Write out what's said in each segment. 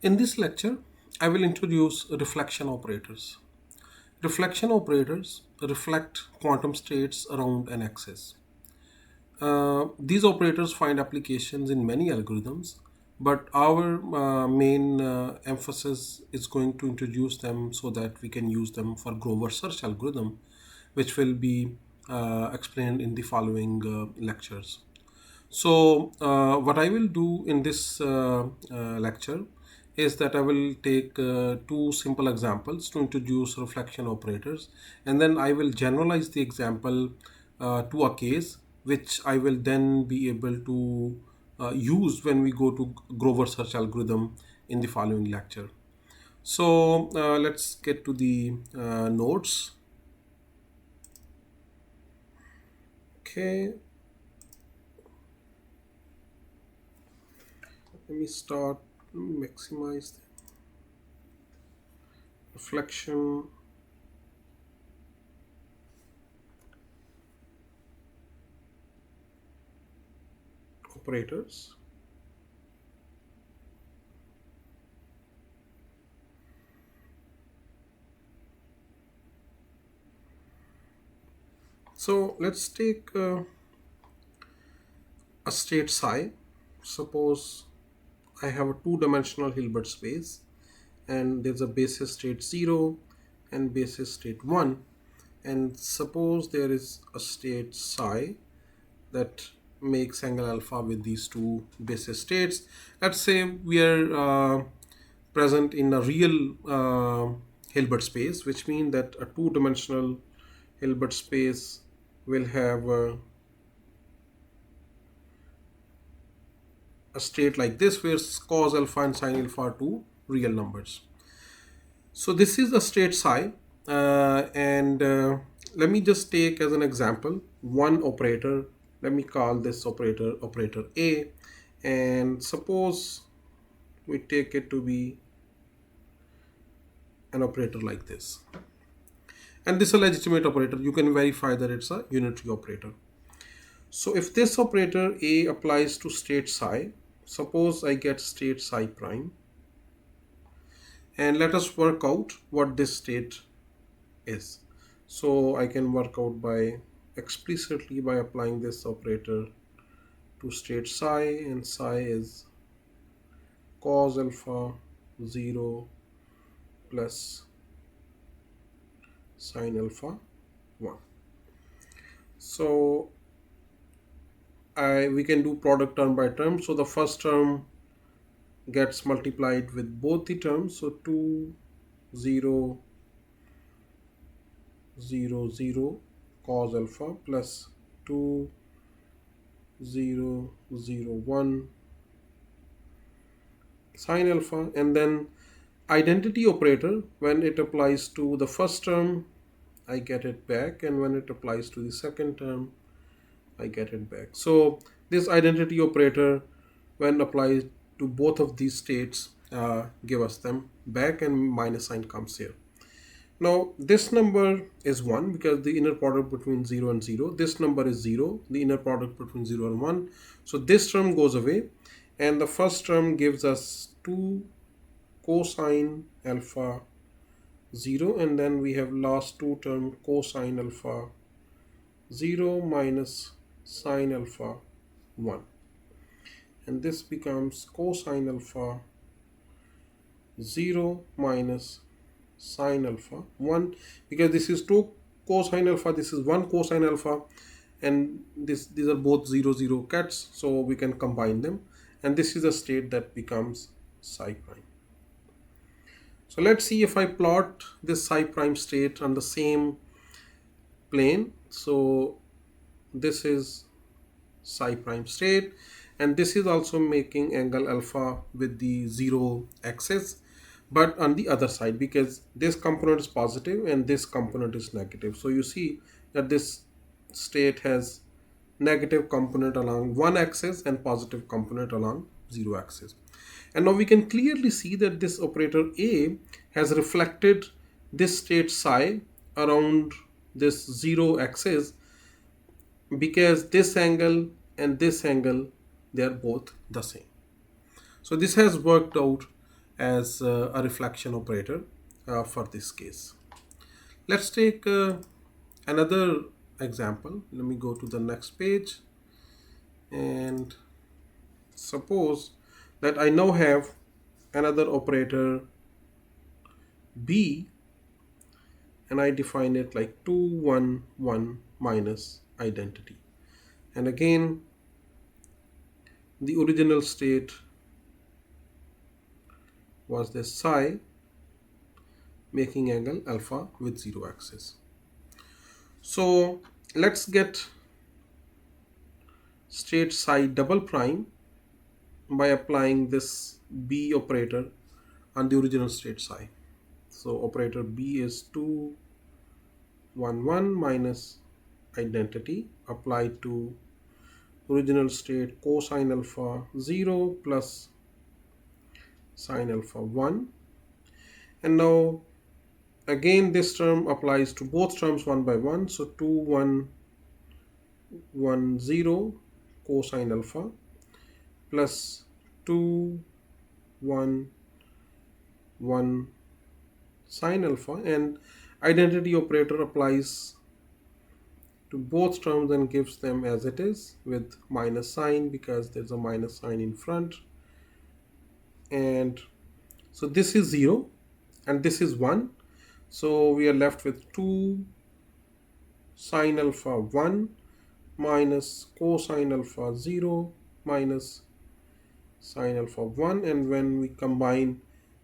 In this lecture, I will introduce reflection operators. Reflection operators reflect quantum states around an axis. These operators find applications in many algorithms, but our main emphasis is going to introduce them so that we can use them for Grover search algorithm, which will be explained in the following lectures. So, what I will do in this lecture is that I will take two simple examples to introduce reflection operators, and then I will generalize the example to a case which I will then be able to use when we go to Grover search algorithm in the following lecture. So, let's get to the notes. Okay, let me start. Maximize the reflection operators. So let's take a state psi. Suppose I have a two-dimensional Hilbert space and there's a basis state 0 and basis state 1, and suppose there is a state psi that makes angle alpha with these two basis states. Let's say we are present in a real Hilbert space, which means that a two-dimensional Hilbert space will have a state like this where cos alpha and sin alpha are two real numbers. So this is the state psi, and let me just take as an example one operator. Let me call this operator A, and suppose we take it to be an operator like this. And this is a legitimate operator. You can verify that it's a unitary operator. So if this operator A applies to state psi, suppose I get state psi prime, and let us work out what this state is. So I can work out by explicitly by applying this operator to state psi, and psi is cos alpha 0 plus sin alpha 1. So we can do product term by term. So the first term gets multiplied with both the terms. So 2 0 0 0 cos alpha plus 2 0 0 1 sin alpha, and then identity operator, when it applies to the first term I get it back, and when it applies to the second term I get it back. So this identity operator, when applied to both of these states, give us them back, and minus sign comes here. Now this number is 1 because the inner product between 0 and 0. This number is 0, the inner product between 0 and 1. So this term goes away, and the first term gives us 2 cosine alpha 0, and then we have last two term cosine alpha 0 minus sine alpha 1, and this becomes cosine alpha 0 minus sine alpha 1, because this is 2 cosine alpha, this is 1 cosine alpha, and these are both 0 0 cuts, so we can combine them, and this is a state that becomes psi prime. So let's see if I plot this psi prime state on the same plane. So this is psi prime state, and this is also making angle alpha with the 0 axis, but on the other side, because this component is positive and this component is negative. So you see that this state has negative component along one axis and positive component along 0 axis. And now we can clearly see that this operator A has reflected this state psi around this 0 axis, because this angle and this angle, they are both the same. So this has worked out as a reflection operator for this case. Let's take another example. Let me go to the next page, and suppose that I now have another operator B, and I define it like 2 1 1 minus identity. And again, the original state was this psi, making angle alpha with 0 axis. So let's get state psi double prime by applying this B operator on the original state psi. So operator B is 2 1 1 minus identity applied to original state cosine alpha 0 plus sine alpha 1. And now again this term applies to both terms one by one. So 2 1 1 0 cosine alpha plus 2 1 1 sine alpha, and identity operator applies to both terms and gives them as it is with minus sign because there's a minus sign in front. And so this is 0 and this is 1, so we are left with 2 sine alpha 1 minus cosine alpha 0 minus sine alpha 1, and when we combine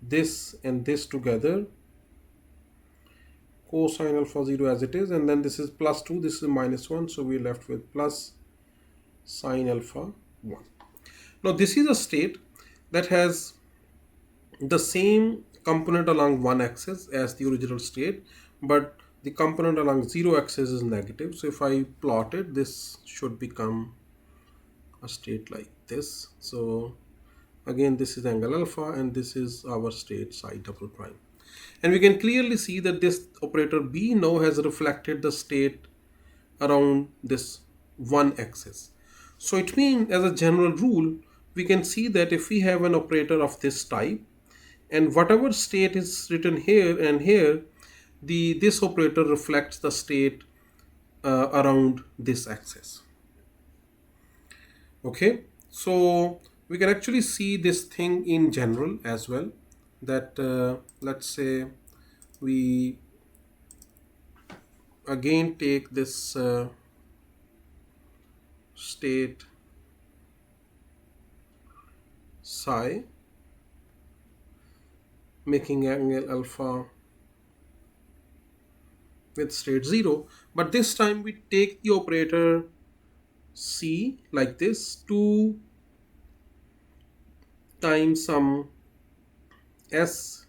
this and this together, cosine alpha 0 as it is, and then this is plus 2, this is minus 1, so we're left with plus sine alpha 1. Now this is a state that has the same component along one axis as the original state, but the component along 0 axis is negative. So if I plot it, this should become a state like this. So again, this is angle alpha and this is our state psi double prime. And we can clearly see that this operator B now has reflected the state around this one axis. So it means, as a general rule, we can see that if we have an operator of this type, and whatever state is written here and here, this operator reflects the state around this axis. Okay, so we can actually see this thing in general as well, that let's say we again take this state psi, making angle alpha with state 0, but this time we take the operator C like this, 2 times some S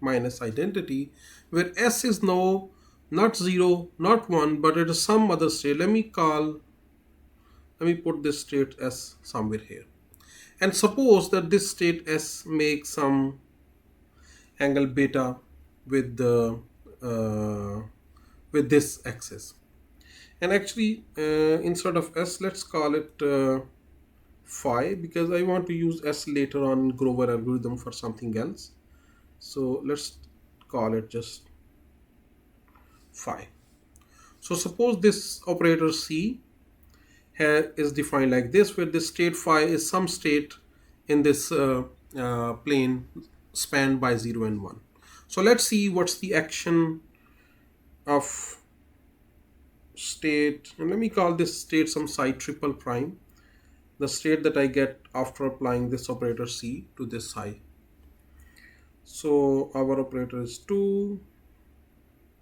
minus identity, where S is now not 0, not 1, but it is some other state. Let me put this state S somewhere here. And suppose that this state S makes some angle beta with the with this axis. And actually instead of S, let's call it phi, because I want to use S later on in Grover algorithm for something else. So let's call it just phi. So suppose this operator C is defined like this, where the state phi is some state in this plane spanned by 0 and 1. So let's see what's the action of state, and let me call this state some psi triple prime, the state that I get after applying this operator C to this psi. So our operator is 2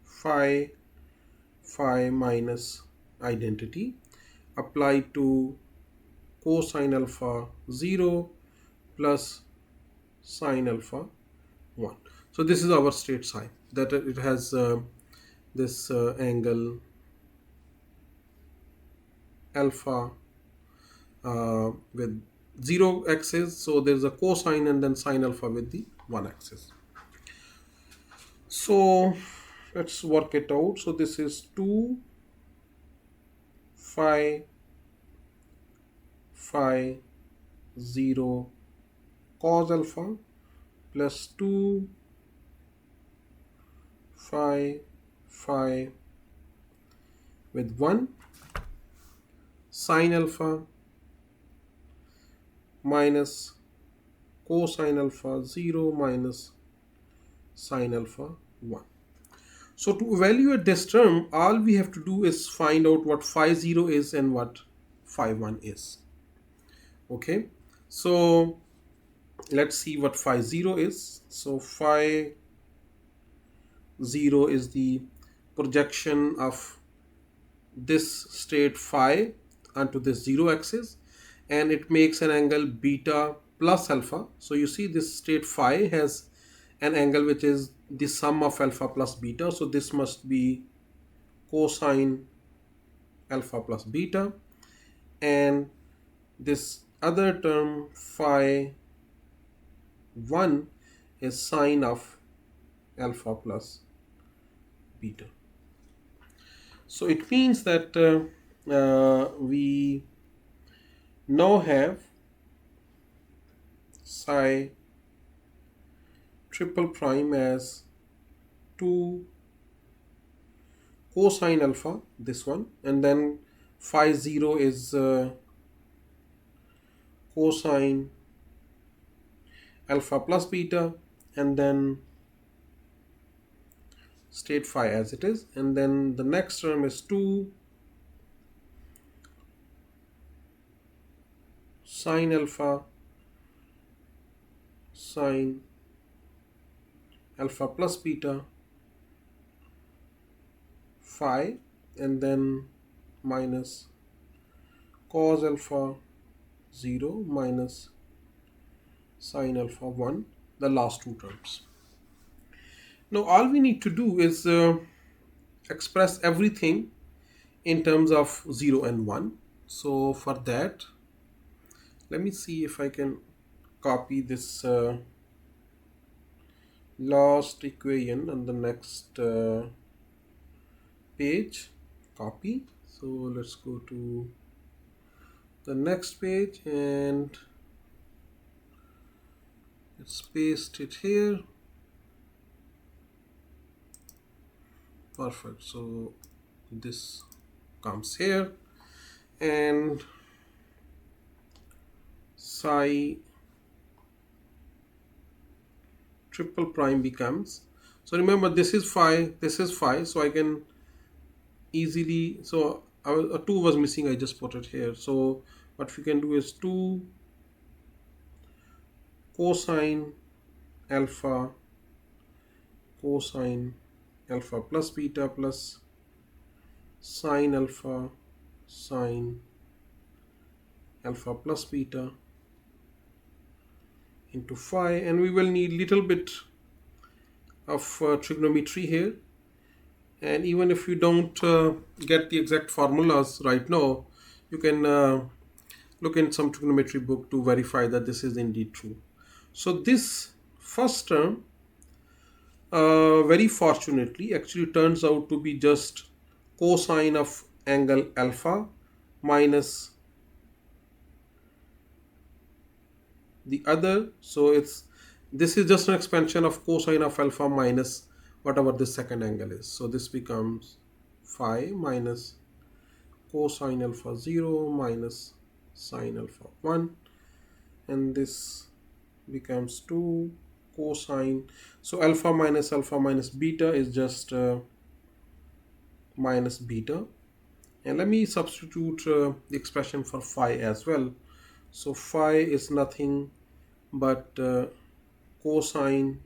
phi minus identity applied to cosine alpha 0 plus sine alpha 1. So this is our state psi, that it has this angle alpha with 0 axis, so there's a cosine and then sine alpha with the 1 axis. So let's work it out. So this is 2 phi 0 cos alpha plus 2 phi phi with 1 sine alpha minus cosine alpha 0 minus sine alpha 1. So to evaluate this term, all we have to do is find out what phi 0 is and what phi 1 is. Okay, so let's see what phi 0 is. So phi 0 is the projection of this state phi onto this 0 axis, and it makes an angle beta plus alpha. So you see this state phi has an angle which is the sum of alpha plus beta, so this must be cosine alpha plus beta, and this other term phi 1 is sine of alpha plus beta. So it means that we now have psi triple prime as 2 cosine alpha, this one, and then phi 0 is cosine alpha plus beta, and then state phi as it is, and then the next term is 2 sine alpha sine alpha plus beta phi, and then minus cos alpha 0 minus sine alpha 1, the last two terms. Now all we need to do is express everything in terms of 0 and 1. So for that, let me see if I can copy this last equation on the next page. Copy. So let's go to the next page and let's paste it here. Perfect. So this comes here, and psi triple prime becomes, so remember this is phi, so I can easily, so a 2 was missing, I just put it here. So what we can do is 2 cosine alpha plus beta plus sine alpha plus beta into phi, and we will need little bit of trigonometry here, and even if you don't get the exact formulas right now, you can look in some trigonometry book to verify that this is indeed true. So this first term very fortunately actually turns out to be just cosine of angle alpha minus the other, so this is just an expansion of cosine of alpha minus whatever this second angle is. So this becomes phi minus cosine alpha 0 minus sine alpha 1, and this becomes 2 cosine, so alpha minus beta is just minus beta, and let me substitute the expression for phi as well. So phi is nothing but cosine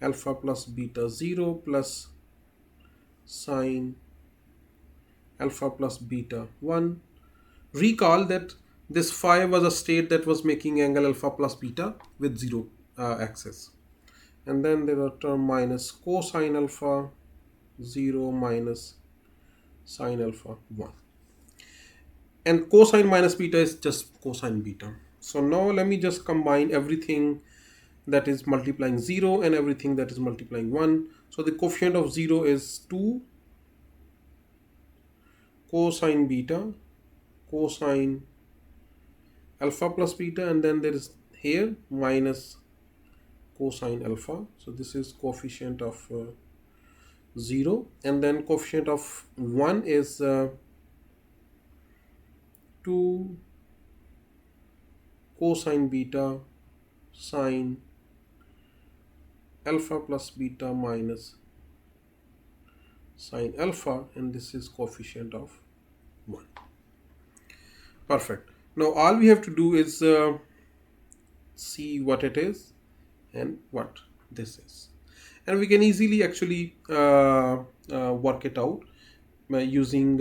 alpha plus beta 0 plus sine alpha plus beta 1. Recall that this phi was a state that was making angle alpha plus beta with 0 axis, and then there are term minus cosine alpha 0 minus sine alpha 1, and cosine minus beta is just cosine beta. So now let me just combine everything that is multiplying 0 and everything that is multiplying 1. So the coefficient of 0 is 2 cosine beta cosine alpha plus beta, and then there is here minus cosine alpha. So this is coefficient of 0, and then coefficient of 1 is 2 cosine beta sine alpha plus beta minus sine alpha, and this is coefficient of 1. Perfect. Now all we have to do is see what it is and what this is, and we can easily actually work it out by using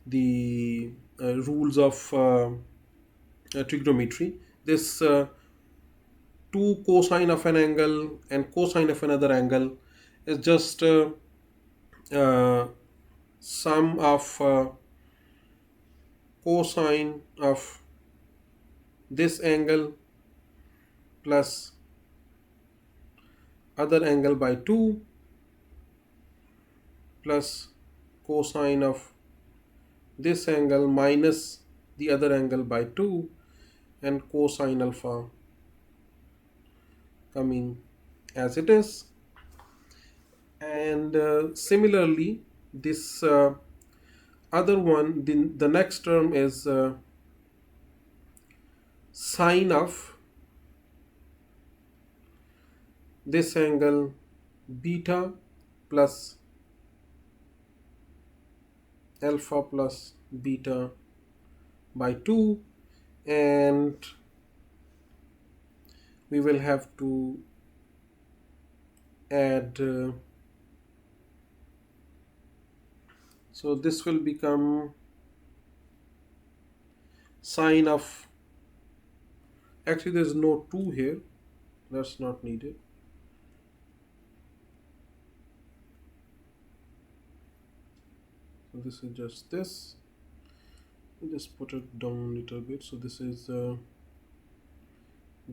the rules of trigonometry. This 2 cosine of an angle and cosine of another angle is just uh, sum of cosine of this angle plus other angle by 2 plus cosine of this angle minus the other angle by 2 and cosine alpha coming as it is. And similarly this other one, the next term is sine of this angle beta plus alpha plus beta by 2, and we will have to add so this will become sine of, actually there's no 2 here, that's not needed. So this is just this, just put it down a little bit. So this is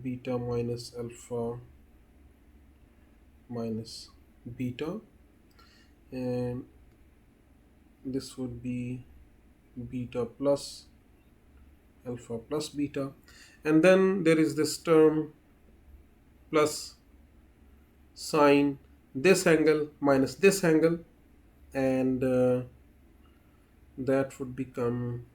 beta minus alpha minus beta, and this would be beta plus alpha plus beta, and then there is this term plus sine this angle minus this angle, and that would become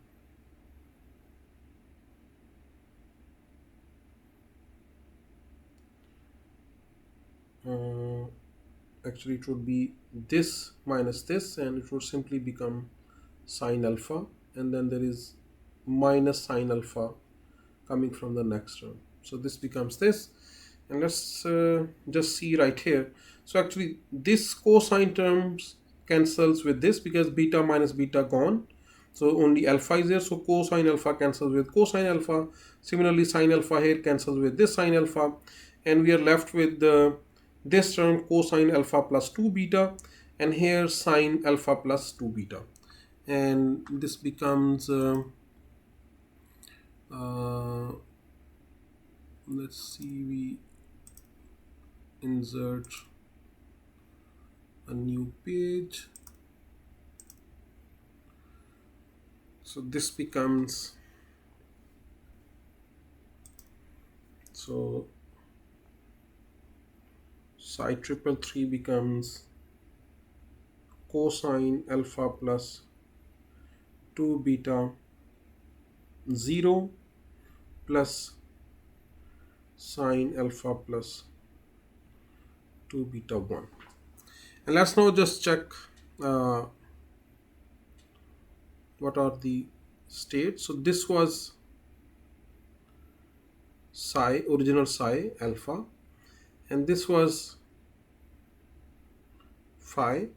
actually it would be this minus this, and it would simply become sine alpha, and then there is minus sine alpha coming from the next term. So this becomes this, and let's just see right here. So actually this cosine terms cancels with this because beta minus beta gone, so only alpha is there, so cosine alpha cancels with cosine alpha. Similarly sine alpha here cancels with this sine alpha, and we are left with this term cosine alpha plus 2 beta, and here sine alpha plus 2 beta, and this becomes let's see, we insert a new page. So this becomes, so psi triple 3 becomes cosine alpha plus 2 beta 0 plus sine alpha plus 2 beta 1. And let's now just check what are the states. So this was psi, original psi alpha, and this was phi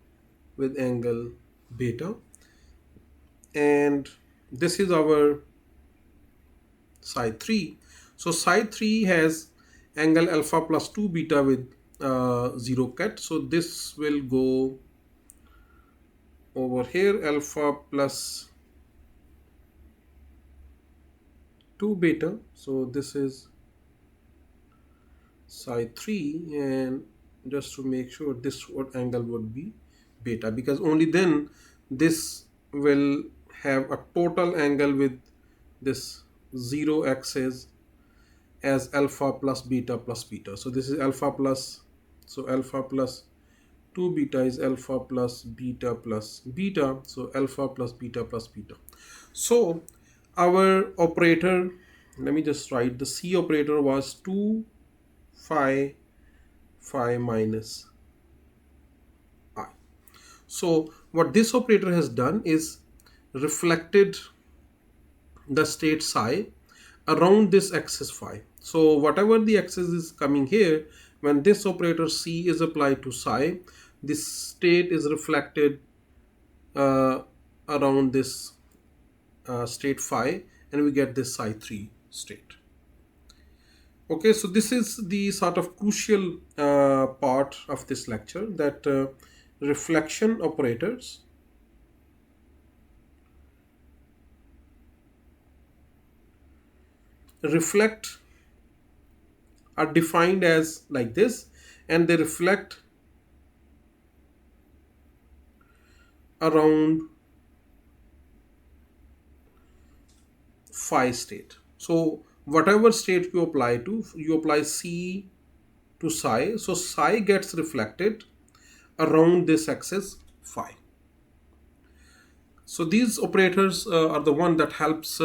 with angle beta, and this is our psi 3. So psi 3 has angle alpha plus 2 beta with 0 cut, so this will go over here, alpha plus 2 beta. So this is psi 3, and just to make sure this what angle would be beta, because only then this will have a total angle with this 0 axis as alpha plus beta plus beta. So this is alpha plus, so alpha plus 2 beta is alpha plus beta, so alpha plus beta plus beta. So our operator, let me just write, the C operator was 2 phi phi minus I. So what this operator has done is reflected the state psi around this axis phi. So whatever the axis is coming here, when this operator C is applied to psi, this state is reflected uh, around this state phi, and we get this psi 3 state. Okay, so this is the sort of crucial part of this lecture, that reflection operators reflect are defined as like this, and they reflect around phi state. So whatever state you apply to, you apply C to psi, so psi gets reflected around this axis phi. So these operators are the one that helps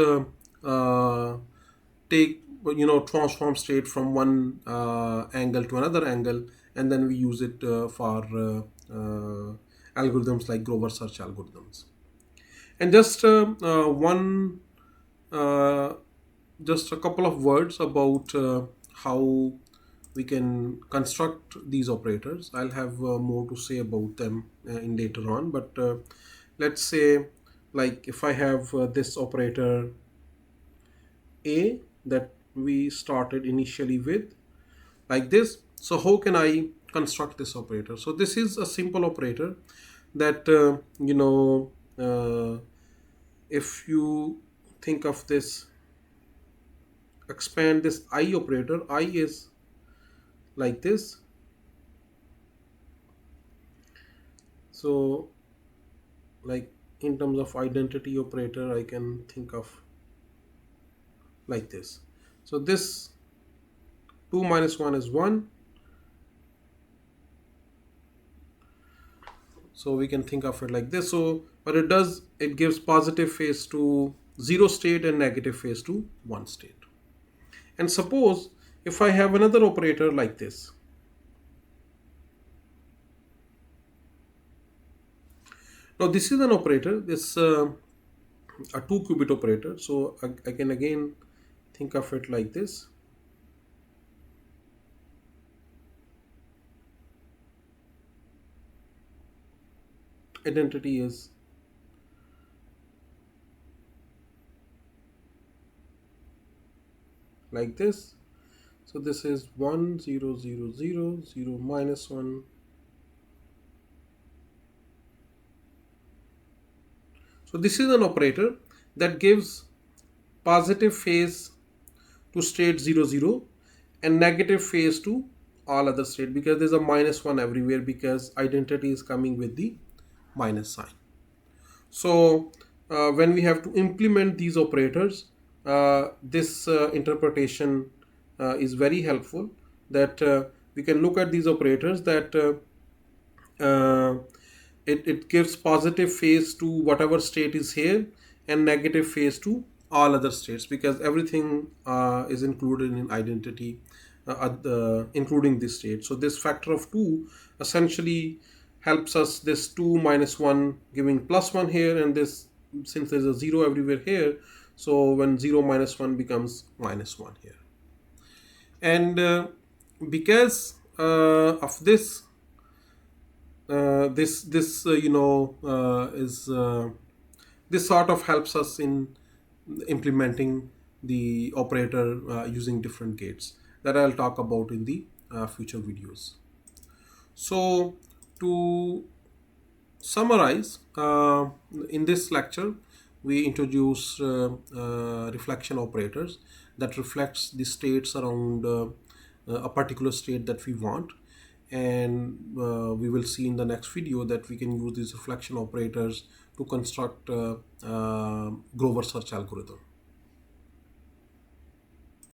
take, transform state from one angle to another angle, and then we use it for algorithms like Grover search algorithms. And uh, just a couple of words about how we can construct these operators. I'll have more to say about them in later on, but let's say, like, if I have this operator A that we started initially with, like this, so how can I construct this operator? So this is a simple operator that if you think of this, expand this I operator, I is like this. So like in terms of identity operator, I can think of like this. So this 2 minus 1 is 1. So we can think of it like this. So what it does, it gives positive phase to 0 state and negative phase to 1 state. And suppose if I have another operator like this. Now this is an operator, this a 2-qubit operator. So I can again think of it like this. Identity is like this. So this is 1 0 0 0 0 minus 1. So this is an operator that gives positive phase to state 0 0 and negative phase to all other state, because there's a minus 1 everywhere, because identity is coming with the minus sign. So when we have to implement these operators, this interpretation is very helpful, that we can look at these operators that it gives positive phase to whatever state is here and negative phase to all other states, because everything is included in identity, including this state. So this factor of 2 essentially helps us, this 2 minus 1 giving plus 1 here, and this, since there's a 0 everywhere here, so when 0 minus 1 becomes minus 1 here. And because of this, this sort of helps us in implementing the operator using different gates, that I'll talk about in the future videos. So to summarize, in this lecture we introduce reflection operators that reflects the states around a particular state that we want, and we will see in the next video that we can use these reflection operators to construct Grover search algorithm.